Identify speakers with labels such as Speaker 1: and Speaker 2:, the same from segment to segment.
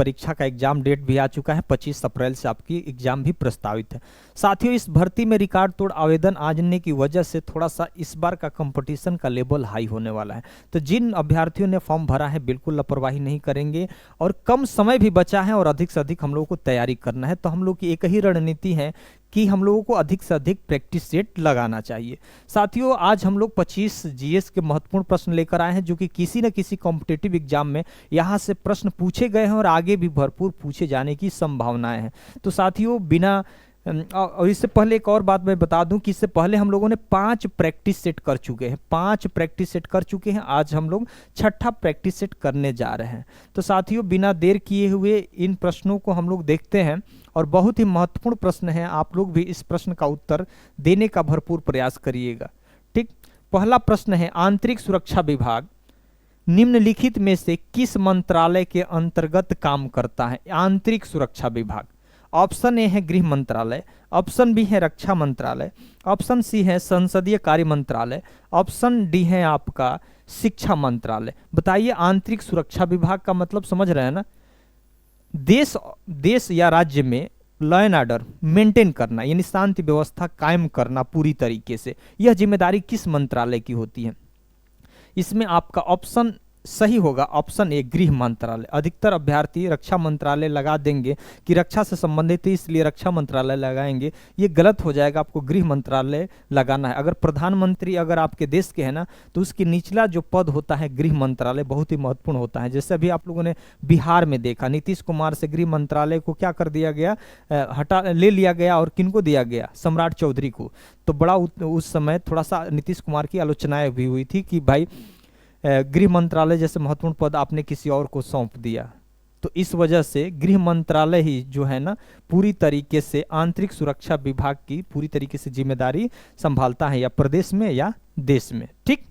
Speaker 1: परीक्षा का exam date भी आ चुका है, 25 अप्रैल से आपकी एग्जाम भी प्रस्तावित है। साथियों, इस भर्ती में रिकॉर्ड तोड़ आवेदन आने की वजह से थोड़ा सा इस बार का कंपटीशन का लेवल हाई होने वाला है। तो जिन अभ्यर्थियों ने फॉर्म भरा है बिल्कुल लापरवाही नहीं करेंगे, और कम समय भी बचा है और अधिक से अधिक हम लोगों को तैयारी करना है। तो हम लोग की एक ही रणनीति है कि हम लोगों को अधिक से अधिक प्रैक्टिस सेट लगाना चाहिए। साथियों, आज हम लोग 25 जीएस के महत्वपूर्ण प्रश्न लेकर आए हैं, जो कि किसी न किसी कॉम्पिटिटिव एग्जाम में यहाँ से प्रश्न पूछे गए हैं और आगे भी भरपूर पूछे जाने की संभावनाएं हैं। तो साथियों, बिना और इससे पहले एक और बात मैं बता दूं कि इससे पहले हम लोगों ने 5 प्रैक्टिस सेट कर चुके हैं, 5 प्रैक्टिस सेट कर चुके हैं। आज हम लोग 6ठा प्रैक्टिस सेट करने जा रहे हैं। तो साथियों, बिना देर किए हुए इन प्रश्नों को हम लोग देखते हैं, और बहुत ही महत्वपूर्ण प्रश्न है। आप लोग भी इस प्रश्न का उत्तर देने का भरपूर प्रयास करिएगा। ठीक, पहला प्रश्न है, आंतरिक सुरक्षा विभाग निम्नलिखित में से किस मंत्रालय के अंतर्गत काम करता है? आंतरिक सुरक्षा विभाग, ऑप्शन ए है गृह मंत्रालय, ऑप्शन बी है रक्षा मंत्रालय, ऑप्शन सी है संसदीय कार्य मंत्रालय, ऑप्शन डी है आपका शिक्षा मंत्रालय। बताइए, आंतरिक सुरक्षा विभाग का मतलब समझ रहे हैं ना? देश या राज्य में लॉ एंड ऑर्डर मेंटेन करना, यानी शांति व्यवस्था कायम करना पूरी तरीके से, यह जिम्मेदारी किस मंत्रालय की होती है? इसमें आपका ऑप्शन सही होगा, ऑप्शन ए गृह मंत्रालय। अधिकतर अभ्यर्थी रक्षा मंत्रालय लगा देंगे कि रक्षा से संबंधित है इसलिए रक्षा मंत्रालय लगाएंगे, ये गलत हो जाएगा। आपको गृह मंत्रालय लगाना है। अगर प्रधानमंत्री अगर आपके देश के हैं ना, तो उसके निचला जो पद होता है गृह मंत्रालय, बहुत ही महत्वपूर्ण होता है। जैसे अभी आप लोगों ने बिहार में देखा, नीतीश कुमार से गृह मंत्रालय को क्या कर दिया गया, ले लिया गया, और किनको दिया गया? सम्राट चौधरी को। तो बड़ा उस समय थोड़ा सा नीतीश कुमार की आलोचनाएं भी हुई थी कि भाई गृह मंत्रालय जैसे महत्वपूर्ण पद आपने किसी और को सौंप दिया। तो इस वजह से गृह मंत्रालय ही जो है ना पूरी तरीके से आंतरिक सुरक्षा विभाग की पूरी तरीके से जिम्मेदारी संभालता है, या प्रदेश में या देश में। ठीक,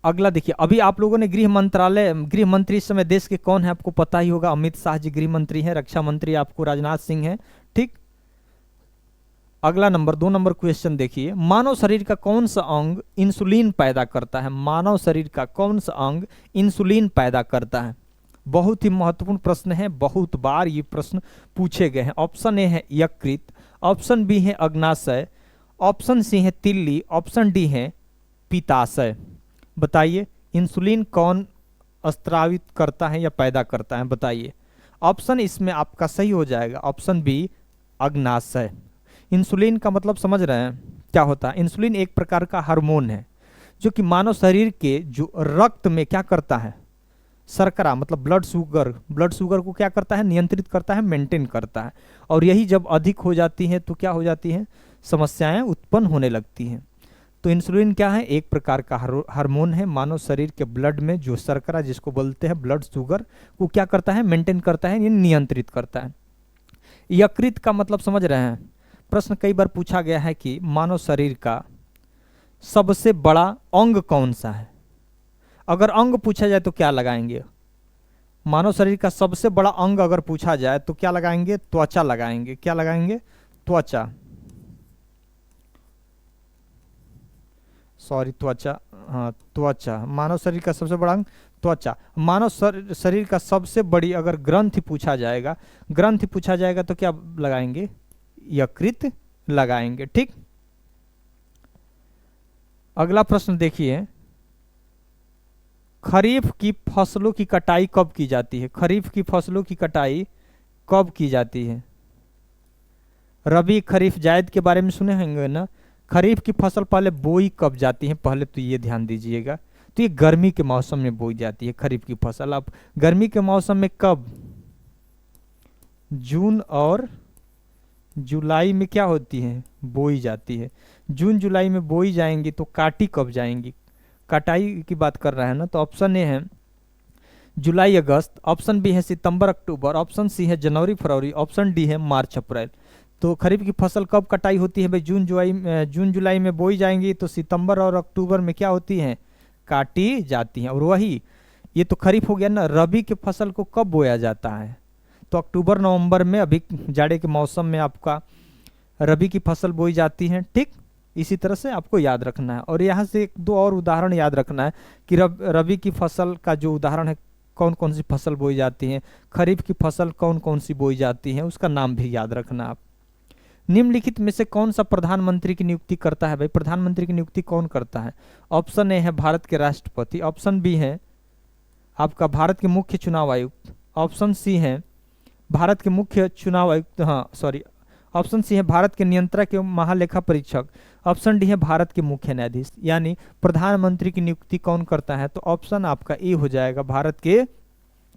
Speaker 1: अगला देखिए, अभी आप लोगों ने गृह मंत्री इस समय देश के कौन है आपको पता ही होगा, अमित शाह जी गृह मंत्री हैं, रक्षा मंत्री आपको राजनाथ सिंह हैं। ठीक, अगला नंबर 2 नंबर क्वेश्चन देखिए, मानव शरीर का कौन सा अंग इंसुलिन पैदा करता है? मानव शरीर का कौन सा अंग इंसुलिन पैदा करता है? बहुत ही महत्वपूर्ण प्रश्न है, बहुत बार ये प्रश्न पूछे गए हैं। ऑप्शन ए है यकृत, ऑप्शन बी है अग्नाशय, ऑप्शन सी है तिल्ली, ऑप्शन डी है पित्ताशय। बताइए, इंसुलिन कौन स्रावित करता है या पैदा करता है? बताइए। ऑप्शन इसमें आपका सही हो जाएगा, ऑप्शन बी अग्नाशय। इंसुलिन का मतलब समझ रहे हैं क्या होता है? इंसुलिन एक प्रकार का हार्मोन है जो कि मानव शरीर के जो रक्त में क्या करता है, शर्करा मतलब ब्लड शुगर को क्या करता है? नियंत्रित करता है, मेंटेन करता है। और यही जब अधिक हो जाती है तो क्या हो जाती है? समस्याएं उत्पन्न होने लगती हैं। तो इंसुलिन क्या है? एक प्रकार का हार्मोन है, मानव शरीर के ब्लड में जो शर्करा जिसको बोलते हैं ब्लड शुगर को क्या करता है? मेंटेन करता है, नियंत्रित करता है। यकृत का मतलब समझ रहे हैं? प्रश्न कई बार पूछा गया है कि मानव शरीर का सबसे बड़ा अंग कौन सा है? अगर अंग पूछा जाए तो क्या लगाएंगे? मानव शरीर का सबसे बड़ा अंग अगर पूछा जाए तो क्या लगाएंगे? त्वचा लगाएंगे। क्या लगाएंगे? त्वचा, सॉरी त्वचा, हाँ त्वचा। मानव शरीर का सबसे बड़ा अंग त्वचा। मानव शरीर का सबसे बड़ी अगर ग्रंथि पूछा जाएगा तो क्या लगाएंगे? यकृत लगाएंगे। ठीक, अगला प्रश्न देखिए, खरीफ की फसलों की कटाई कब की जाती है? खरीफ की फसलों की कटाई कब की जाती है? रबी खरीफ जायद के बारे में सुने होंगे ना। खरीफ की फसल पहले बोई कब जाती है? पहले तो ये ध्यान दीजिएगा, तो ये गर्मी के मौसम में बोई जाती है खरीफ की फसल। अब गर्मी के मौसम में कब? जून और जुलाई में क्या होती है? बोई जाती है। जून जुलाई में बोई जाएंगी तो काटी कब जाएंगी? कटाई की बात कर रहा है ना। तो ऑप्शन ए है जुलाई अगस्त, ऑप्शन बी है सितंबर अक्टूबर, ऑप्शन सी है जनवरी फरवरी, ऑप्शन डी है मार्च अप्रैल। तो खरीफ की फसल कब कटाई होती है भाई? जून जुलाई में बोई जाएंगी तो सितंबर और अक्टूबर में क्या होती है? काटी जाती हैं। और वही ये तो खरीफ हो गया ना। रबी की फसल को कब बोया जाता है? तो अक्टूबर नवंबर में, अभी जाड़े के मौसम में आपका रबी की फसल बोई जाती है। ठीक, इसी तरह से आपको याद रखना है। और यहाँ से 1-2 और उदाहरण याद रखना है कि रबी की फसल का जो उदाहरण है कौन कौन सी फसल बोई जाती है, खरीफ की फसल कौन कौन सी बोई जाती है, उसका नाम भी याद रखना आप। निम्नलिखित में से कौन सा प्रधानमंत्री की नियुक्ति करता है भाई, प्रधानमंत्री की नियुक्ति कौन करता है? ऑप्शन ए है भारत के राष्ट्रपति, ऑप्शन बी है आपका भारत के मुख्य चुनाव आयुक्त, ऑप्शन सी है भारत के मुख्य चुनाव आयुक्त, हाँ सॉरी, ऑप्शन सी है भारत के नियंत्रक एवं महालेखा परीक्षक, ऑप्शन डी है भारत के मुख्य न्यायाधीश। यानी प्रधानमंत्री की नियुक्ति कौन करता है? तो ऑप्शन आपका ए हो जाएगा, भारत के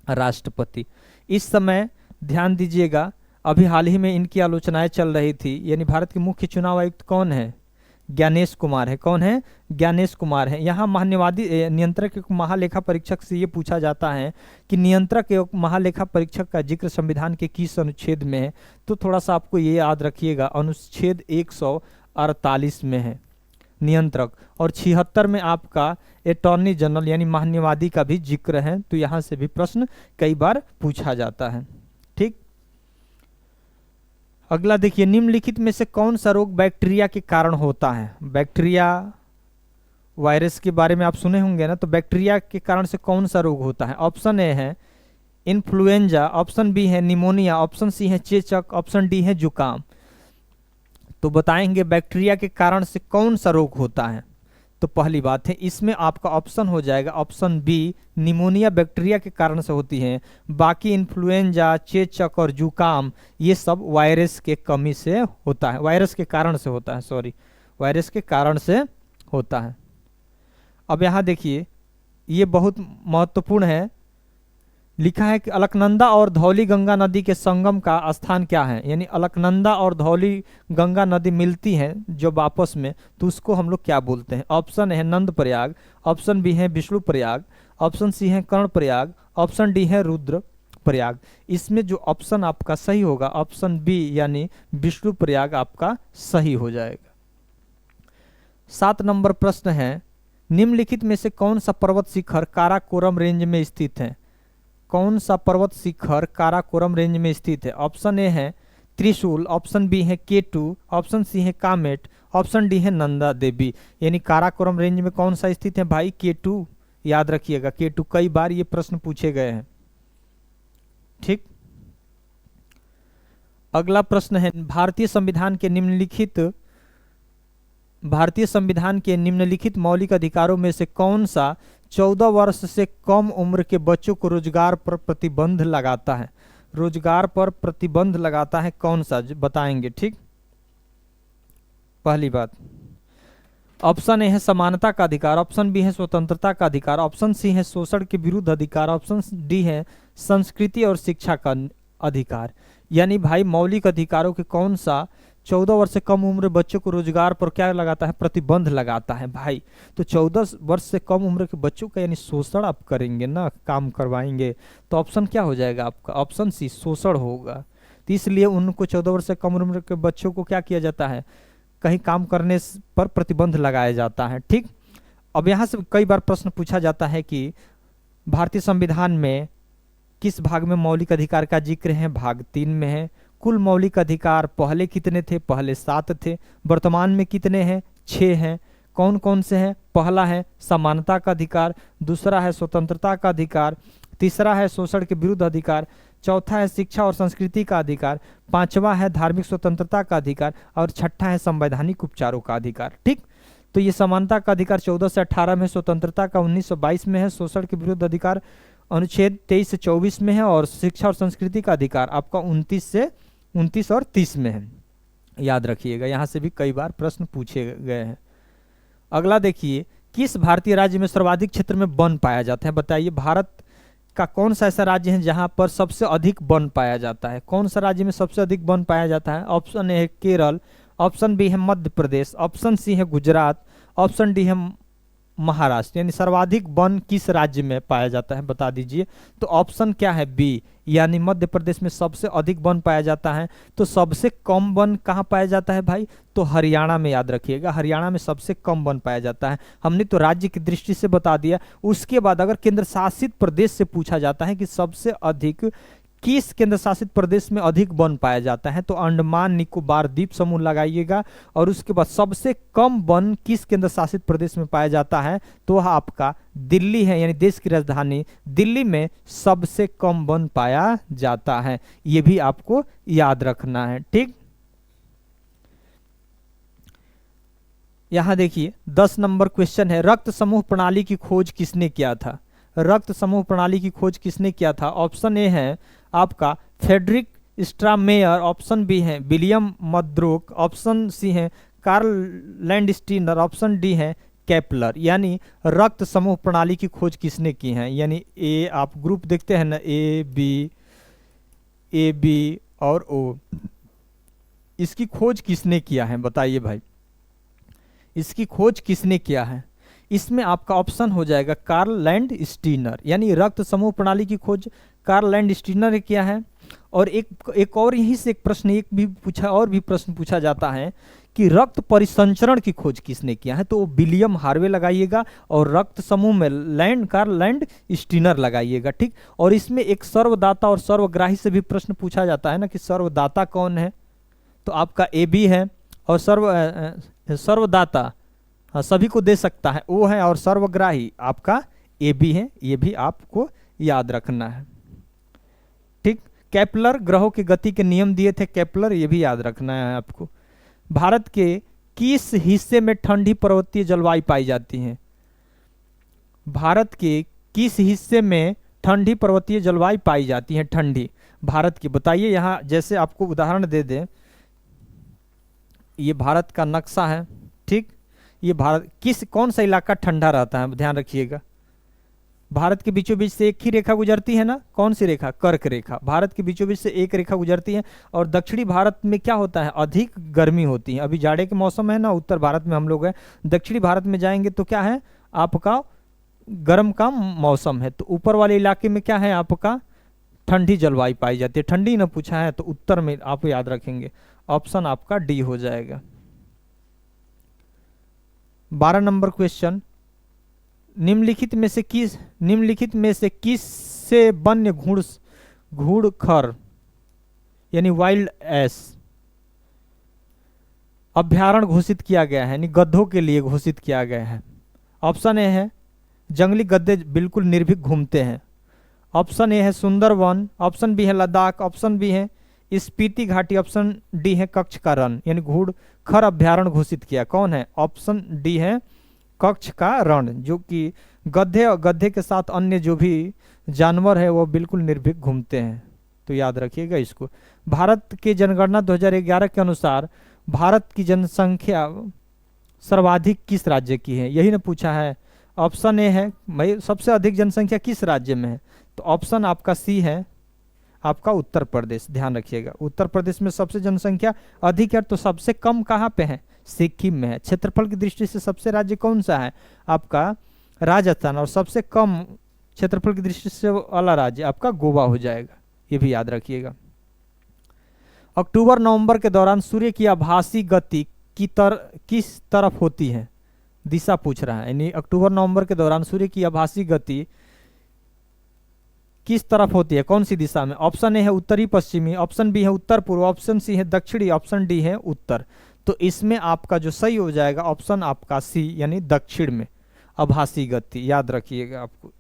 Speaker 1: राष्ट्रपति। इस समय ध्यान दीजिएगा, अभी हाल ही में इनकी आलोचनाएं चल रही थी, यानी भारत के मुख्य चुनाव आयुक्त कौन है? ज्ञानेश कुमार है। कौन है? ज्ञानेश कुमार है। यहाँ महान्यायवादी नियंत्रक एवं महालेखा परीक्षक से ये पूछा जाता है कि नियंत्रक एवं महालेखा परीक्षक का जिक्र संविधान के किस अनुच्छेद में है? तो थोड़ा सा आपको ये याद रखिएगा, अनुच्छेद 148 में है नियंत्रक, और 76 में आपका अटॉर्नी जनरल यानी महान्यायवादी का भी जिक्र है। तो यहाँ से भी प्रश्न कई बार पूछा जाता है। ठीक, अगला देखिए, निम्नलिखित में से कौन सा रोग बैक्टीरिया के कारण होता है? बैक्टीरिया वायरस के बारे में आप सुने होंगे ना, तो बैक्टीरिया के कारण से कौन सा रोग होता है? ऑप्शन ए है इन्फ्लुएंजा, ऑप्शन बी है निमोनिया, ऑप्शन सी है चेचक, ऑप्शन डी है जुकाम। तो बताएंगे बैक्टीरिया के कारण से कौन सा रोग होता है? तो पहली बात है, इसमें आपका ऑप्शन हो जाएगा ऑप्शन बी, निमोनिया बैक्टीरिया के कारण से होती है। बाकी इन्फ्लुएंजा, चेचक और जुकाम ये सब वायरस के कमी से होता है, वायरस के कारण से होता है, सॉरी वायरस के कारण से होता है। अब यहाँ देखिए, ये बहुत महत्वपूर्ण है, लिखा है कि अलकनंदा और धौली गंगा नदी के संगम का स्थान क्या है? यानी अलकनंदा और धौली गंगा नदी मिलती हैं जब आपस में, तो उसको हम लोग क्या बोलते हैं? ऑप्शन है नंद प्रयाग, ऑप्शन बी है विष्णु प्रयाग, ऑप्शन सी है कर्ण प्रयाग, ऑप्शन डी है रुद्र प्रयाग। इसमें जो ऑप्शन आपका सही होगा ऑप्शन बी यानी विष्णु प्रयाग आपका सही हो जाएगा। 7 नंबर प्रश्न है, निम्नलिखित में से कौन सा पर्वत शिखर काराकोरम रेंज में स्थित है? कौन सा पर्वत शिखर काराकोरम रेंज में स्थित है? ऑप्शन ए है त्रिशूल, ऑप्शन बी है केटू, ऑप्शन सी है कामेट, ऑप्शन डी है नंदा देवी। यानी काराकोरम रेंज में कौन सा स्थित है भाई? केटू, याद रखिएगा केटू, कई बार ये प्रश्न पूछे गए हैं। ठीक, अगला प्रश्न है, भारतीय संविधान के निम्नलिखित मौलिक अधिकारों में से कौन सा 14 वर्ष से कम उम्र के बच्चों को रोजगार पर प्रतिबंध लगाता है? रोजगार पर प्रतिबंध लगाता है कौन सा, बताएंगे। ठीक, पहली बात, ऑप्शन ए है समानता का अधिकार, ऑप्शन बी है स्वतंत्रता का अधिकार, ऑप्शन सी है शोषण के विरुद्ध अधिकार, ऑप्शन डी है संस्कृति और शिक्षा का अधिकार। यानी भाई मौलिक अधिकारों के कौन सा 14 वर्ष से कम उम्र बच्चों को रोजगार पर क्या लगाता है? प्रतिबंध लगाता है भाई। तो 14 वर्ष से कम उम्र के बच्चों का यानी शोषण आप करेंगे ना, काम करवाएंगे, तो ऑप्शन क्या हो जाएगा आपका? ऑप्शन सी शोषण होगा। तो इसलिए उनको 14 वर्ष से कम उम्र के बच्चों को क्या किया जाता है? कहीं काम करने पर प्रतिबंध लगाया जाता है। ठीक, अब यहाँ से कई बार प्रश्न पूछा जाता है कि भारतीय संविधान में किस भाग में मौलिक अधिकार का जिक्र है? भाग 3 में है। कुल मौलिक अधिकार पहले कितने थे? पहले 7 थे। वर्तमान में कितने हैं? 6 हैं। कौन कौन से हैं? पहला है समानता का अधिकार, दूसरा है स्वतंत्रता का अधिकार, तीसरा है शोषण के विरुद्ध अधिकार, चौथा है शिक्षा और संस्कृति का अधिकार, पांचवा है धार्मिक स्वतंत्रता का अधिकार, और छठा है संवैधानिक उपचारों का अधिकार। ठीक, तो ये समानता का अधिकार 14 से 18 में, स्वतंत्रता का 1922 में है, शोषण के विरुद्ध अधिकार अनुच्छेद 23 से 24 में है, और शिक्षा और संस्कृति का अधिकार आपका 29 और 30 में है। याद रखिएगा, यहाँ से भी कई बार प्रश्न पूछे गए हैं। अगला देखिए, किस भारतीय राज्य में सर्वाधिक क्षेत्र में वन पाया जाता है? बताइए, भारत का कौन सा ऐसा राज्य है जहां पर सबसे अधिक वन पाया जाता है? कौन सा राज्य में सबसे अधिक वन पाया जाता है? ऑप्शन ए है केरल, ऑप्शन बी है मध्य प्रदेश, ऑप्शन सी है गुजरात, ऑप्शन डी है महाराष्ट्र। यानी सर्वाधिक वन किस राज्य में पाया जाता है, बता दीजिए। तो ऑप्शन क्या है? बी, यानी मध्य प्रदेश में सबसे अधिक वन पाया जाता है। तो सबसे कम वन कहाँ पाया जाता है भाई? तो हरियाणा में। याद रखिएगा, हरियाणा में सबसे कम वन पाया जाता है। हमने तो राज्य की दृष्टि से बता दिया। उसके बाद अगर केंद्र शासित प्रदेश से पूछा जाता है कि सबसे अधिक किस केंद्र शासित प्रदेश में अधिक वन पाया जाता है? तो अंडमान निकोबार द्वीप समूह लगाइएगा। और उसके बाद सबसे कम वन किस केंद्र शासित प्रदेश में पाया जाता है? तो वह आपका दिल्ली है, यानी देश की राजधानी दिल्ली में सबसे कम वन पाया जाता है। ये भी आपको याद रखना है, ठीक। यहां देखिए 10 नंबर क्वेश्चन है, रक्त समूह प्रणाली की खोज किसने किया था? रक्त समूह प्रणाली की खोज किसने किया था? ऑप्शन ए है आपका फ्रेडरिक स्ट्रामेयर, ऑप्शन बी है विलियम मद्रोक, ऑप्शन सी है कार्ल लैंडस्टीनर, ऑप्शन डी है केपलर। यानी रक्त समूह प्रणाली की खोज किसने की है? यानी ए, आप ग्रुप देखते हैं ना, ए बी और ओ, इसकी खोज किसने किया है बताइए भाई, इसकी खोज किसने किया है? इसमें आपका ऑप्शन हो जाएगा कार्ल लैंडस्टीनर, यानी रक्त समूह प्रणाली की खोज कार्ल लैंडस्टीनर ने किया है। और एक और यहीं से एक प्रश्न प्रश्न पूछा जाता है कि रक्त परिसंचरण की खोज किसने किया है? तो विलियम हार्वे लगाइएगा और रक्त समूह में कार्ल लैंडस्टीनर लगाइएगा, ठीक। और इसमें एक सर्वदाता और सर्वग्राही से भी प्रश्न पूछा जाता है ना कि सर्वदाता कौन है? तो आपका ए बी है, और सर्वदाता सभी को दे सकता है वो है, और सर्वग्राही आपका ए बी है। ये भी आपको याद रखना है, ठीक। केपलर ग्रहों की गति के नियम दिए थे केपलर, ये भी याद रखना है आपको। भारत के किस हिस्से में ठंडी पर्वतीय जलवायु पाई जाती है? भारत के किस हिस्से में ठंडी पर्वतीय जलवायु पाई जाती है? ठंडी भारत की बताइए। यहाँ जैसे आपको उदाहरण दे दें, ये भारत का नक्शा है, ठीक। ये भारत कौन सा इलाका ठंडा रहता है, ध्यान रखिएगा। भारत के बीचों बीच से एक ही रेखा गुजरती है ना, कौन सी रेखा? कर्क रेखा। भारत के बीचों बीच से एक रेखा गुजरती है। और दक्षिणी भारत में क्या होता है? अधिक गर्मी होती है। अभी जाड़े के मौसम है ना, उत्तर भारत में हम लोग हैं। दक्षिणी भारत में जाएंगे तो क्या है आपका? गर्म का मौसम है। तो ऊपर वाले इलाके में क्या है आपका? ठंडी जलवायु पाई जाती है। ठंडी ना पूछा है तो उत्तर में आप याद रखेंगे, ऑप्शन आपका डी हो जाएगा। 12 नंबर क्वेश्चन, निम्नलिखित में से किस से वन्य घूड़खर यानी वाइल्ड एस अभ्यारण्य घोषित किया गया है, यानी गधों के लिए घोषित किया गया है? ऑप्शन ए है जंगली गधे बिल्कुल निर्भीक घूमते हैं, ऑप्शन ए है सुंदरवन, ऑप्शन बी है लद्दाख, ऑप्शन बी है स्पीति घाटी, ऑप्शन डी है कच्छ का रण। यानी घूड़खर अभ्यारण्य घोषित किया कौन है? ऑप्शन डी है कच्छ का रण, जो कि गधे के साथ अन्य जो भी जानवर है वो बिल्कुल निर्भीक घूमते हैं। तो याद रखिएगा इसको। भारत के जनगणना 2011 के अनुसार भारत की जनसंख्या सर्वाधिक किस राज्य की है? यही ना पूछा है। ऑप्शन ए है भाई सबसे अधिक जनसंख्या किस राज्य में है? तो ऑप्शन आपका सी है आपका उत्तर प्रदेश। ध्यान रखिएगा, उत्तर प्रदेश में सबसे जनसंख्या अधिक है। तो सबसे कम कहाँ पे है? सिक्किम में है। क्षेत्रफल की दृष्टि से सबसे राज्य कौन सा है? आपका राजस्थान। और सबसे कम क्षेत्रफल की दृष्टि से वाला राज्य आपका गोवा हो जाएगा, ये भी याद रखिएगा। अक्टूबर नवंबर के दौरान सूर्य की आभासी गति किस तरफ होती है? दिशा पूछ रहा है, यानी अक्टूबर नवंबर के दौरान सूर्य की आभासी गति किस तरफ होती है, कौन सी दिशा में? ऑप्शन ए है उत्तरी पश्चिमी, ऑप्शन बी है उत्तर पूर्व, ऑप्शन सी है दक्षिणी, ऑप्शन डी है उत्तर। तो इसमें आपका जो सही हो जाएगा ऑप्शन आपका सी, यानी दक्षिण में आभासी गति। याद रखिएगा आपको।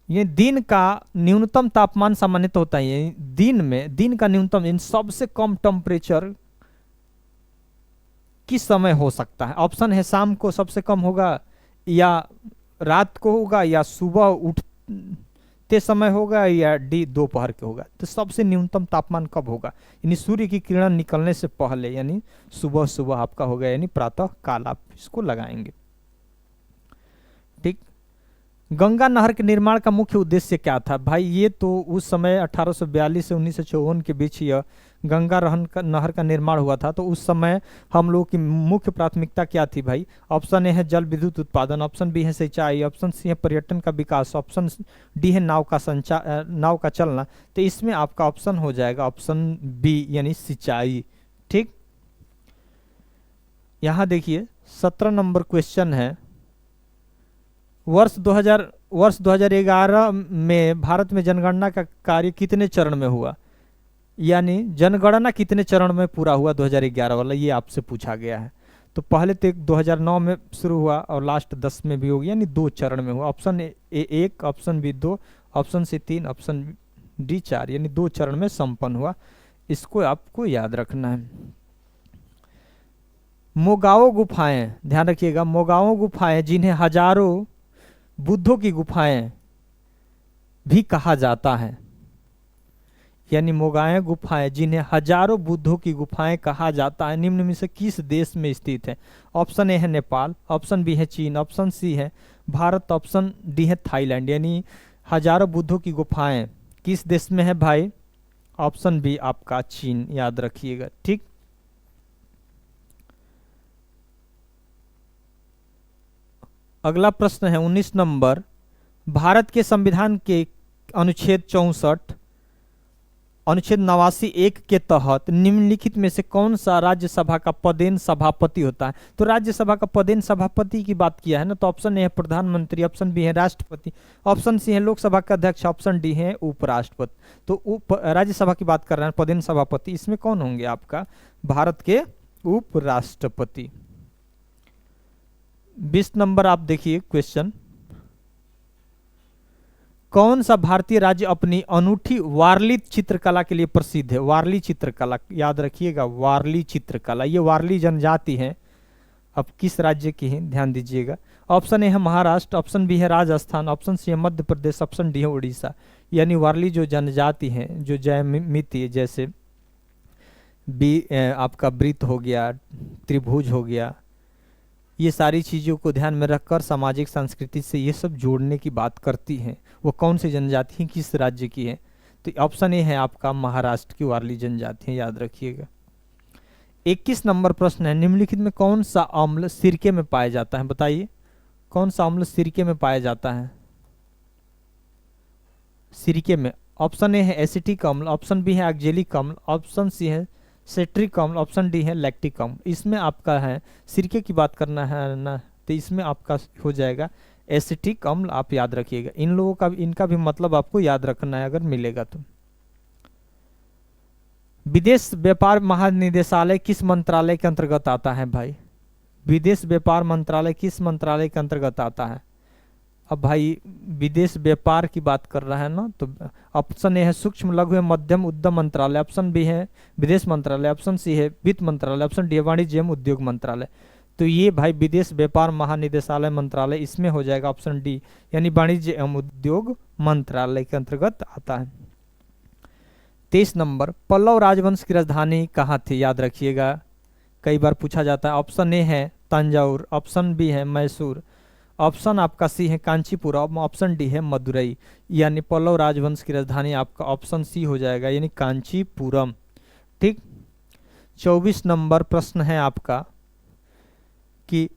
Speaker 1: ये दिन का न्यूनतम तापमान सामान्यतः होता है, दिन का न्यूनतम इन सबसे कम टेम्परेचर किस समय हो सकता है? ऑप्शन है शाम को सबसे कम होगा, या रात को होगा, या सुबह उठते समय होगा, या डी दोपहर के होगा। तो सबसे न्यूनतम तापमान कब होगा? यानी सूर्य की किरण निकलने से पहले, यानी सुबह आपका होगा, यानी प्रातः काल आप इसको लगाएंगे, ठीक। गंगा नहर के निर्माण का मुख्य उद्देश्य क्या था? भाई ये तो उस समय 1842 से 1954 के बीच यह गंगा नहर का निर्माण हुआ था। तो उस समय हम लोग की मुख्य प्राथमिकता क्या थी भाई? ऑप्शन ए है जल विद्युत उत्पादन, ऑप्शन बी है सिंचाई, ऑप्शन सी है पर्यटन का विकास, ऑप्शन डी है नाव का चलना। तो इसमें आपका ऑप्शन हो जाएगा ऑप्शन बी, यानी सिंचाई, ठीक। यहां देखिए 17 नंबर क्वेश्चन है, वर्ष वर्ष 2011 में भारत में जनगणना का कार्य कितने चरण में हुआ, यानी जनगणना कितने चरण में पूरा हुआ 2011 वाला, ये आपसे पूछा गया है। तो पहले तो 2009 में शुरू हुआ और लास्ट 10 में भी हो गया, यानी 2 चरण में हुआ। Option A 1, option B 2, option C 3, option D 4, यानी 2 चरण में संपन्न हुआ। इसको आपको याद रखना है। मोगाओ गुफाएं, ध्यान रखिएगा, मोगाओ गुफाएं जिन्हें हजारों बुद्धों की गुफाएं भी कहा जाता है, यानी मोगाए गुफाएं जिन्हें हजारों बुद्धों की गुफाएं कहा जाता है, निम्न में से किस देश में स्थित है। ऑप्शन ए है नेपाल, ऑप्शन बी है चीन, ऑप्शन सी है भारत, ऑप्शन डी है थाईलैंड। यानी हजारों बुद्धों की गुफाएं किस देश में है भाई, ऑप्शन बी आपका चीन, याद रखिएगा। ठीक, अगला प्रश्न है 19 नंबर, भारत के संविधान के अनुच्छेद 64 अनुच्छेद 89(1) के तहत निम्नलिखित में से कौन सा राज्यसभा का पदेन सभापति होता है। तो राज्यसभा का पदेन सभापति की बात किया है ना, तो ऑप्शन ए है प्रधानमंत्री, ऑप्शन बी है राष्ट्रपति, ऑप्शन सी है लोकसभा का अध्यक्ष, ऑप्शन डी है उपराष्ट्रपति। तो राज्यसभा की बात कर रहे हैं, पदेन सभापति, इसमें कौन होंगे आपका भारत के उपराष्ट्रपति। 20 नंबर आप देखिए क्वेश्चन, कौन सा भारतीय राज्य अपनी अनूठी वारली चित्रकला के लिए प्रसिद्ध है। वारली चित्रकला, याद रखिएगा, वारली चित्रकला, ये वारली जनजाति है। अब किस राज्य की है ध्यान दीजिएगा। ऑप्शन ए है महाराष्ट्र, ऑप्शन बी है राजस्थान, ऑप्शन सी है मध्य प्रदेश, ऑप्शन डी है उड़ीसा। यानी वारली जो जनजाति है, जो जयमिति, जैसे आपका वृत्त हो गया, त्रिभुज हो गया, ये सारी चीज़ों को ध्यान में रखकर सामाजिक संस्कृति से ये सब जोड़ने की बात करती हैं। वो कौन सी जनजाति है, किस राज्य की है, तो ऑप्शन ए है आपका महाराष्ट्र की वारली जनजाति है, याद रखिएगा। 21 नंबर प्रश्न है, निम्नलिखित में कौन सा अम्ल सिरके में पाया जाता है, बताइए कौन सा अम्ल सिरके में पाया जाता है। सिरके में ऑप्शन ए है एसिटिक अम्ल, ऑप्शन बी है ऑक्जेलिक अम्ल, ऑप्शन सी है सेट्रिक अम्ल, ऑप्शन डी है लैक्टिक अम्ल। इसमें आपका है सिरके की बात करना है ना, तो इसमें आपका हो जाएगा एसिटिक अम्ल, आप याद रखिएगा। इन लोगों का, इनका भी मतलब आपको याद रखना है अगर मिलेगा तो। विदेश व्यापार महानिदेशालय किस मंत्रालय के अंतर्गत आता है भाई, विदेश व्यापार मंत्रालय किस मंत्रालय के अंतर्गत आता है। अब भाई विदेश व्यापार की बात कर रहा है ना, तो ऑप्शन ए है सूक्ष्म लघु एवं मध्यम उद्यम मंत्रालय, ऑप्शन बी है विदेश मंत्रालय, ऑप्शन सी है वित्त मंत्रालय, ऑप्शन डी है वाणिज्य एवं उद्योग मंत्रालय। तो ये भाई विदेश व्यापार महानिदेशालय मंत्रालय, इसमें हो जाएगा ऑप्शन डी, यानी वाणिज्य एवं उद्योग मंत्रालय के अंतर्गत आता है। 23 नंबर, पल्लव राजवंश की राजधानी कहाँ थी, याद रखिएगा, कई बार पूछा जाता है। ऑप्शन ए है तंजाउर, ऑप्शन बी है मैसूर, ऑप्शन आपका सी है कांचीपुरम, ऑप्शन डी है मदुरई। यानी पल्लव राजवंश की राजधानी आपका ऑप्शन सी हो जाएगा, यानी कांचीपुरम। ठीक, 24 नंबर प्रश्न है आपका कि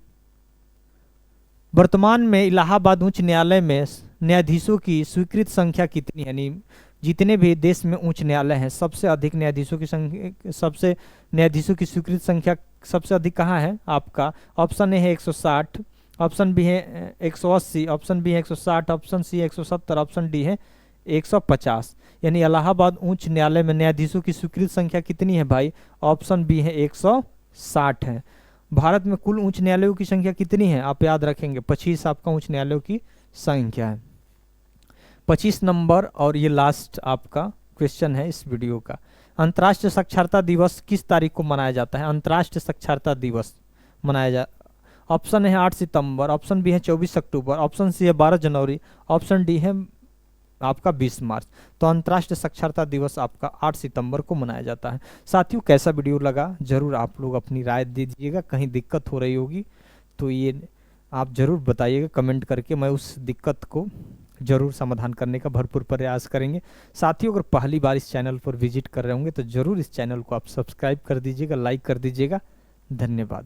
Speaker 1: वर्तमान में इलाहाबाद उच्च न्यायालय में न्यायाधीशों की स्वीकृत संख्या कितनी है। यानी जितने भी देश में उच्च न्यायालय हैं, सबसे अधिक न्यायाधीशों की संख्या, सबसे न्यायाधीशों की स्वीकृत संख्या सबसे अधिक कहाँ है आपका। ऑप्शन ए है 160, ऑप्शन बी है 180, ऑप्शन बी है 160, ऑप्शन सी है 170, ऑप्शन डी है 150। यानी इलाहाबाद उच्च न्यायालय में न्यायाधीशों की स्वीकृत संख्या कितनी है भाई, ऑप्शन बी है 160 है। भारत में कुल उच्च न्यायालयों की संख्या कितनी है, आप याद रखेंगे 25 आपका उच्च न्यायालयों की संख्या है। 25 नंबर और ये लास्ट आपका क्वेश्चन है इस वीडियो का। अंतर्राष्ट्रीय साक्षरता दिवस किस तारीख को मनाया जाता है। अंतर्राष्ट्रीय साक्षरता दिवस मनाया जा, ऑप्शन है 8 सितंबर, ऑप्शन बी है 24 अक्टूबर, ऑप्शन सी है 12 जनवरी, ऑप्शन डी है आपका 20 मार्च। तो अंतर्राष्ट्रीय साक्षरता दिवस आपका 8 सितंबर को मनाया जाता है। साथियों, कैसा वीडियो लगा जरूर आप लोग अपनी राय दीजिएगा। कहीं दिक्कत हो रही होगी तो ये आप जरूर बताइएगा कमेंट करके, मैं उस दिक्कत को जरूर समाधान करने का भरपूर प्रयास करेंगे। साथियों, अगर पहली बार इस चैनल पर विजिट कर रहे होंगे तो जरूर इस चैनल को आप सब्सक्राइब कर दीजिएगा, लाइक कर दीजिएगा। धन्यवाद।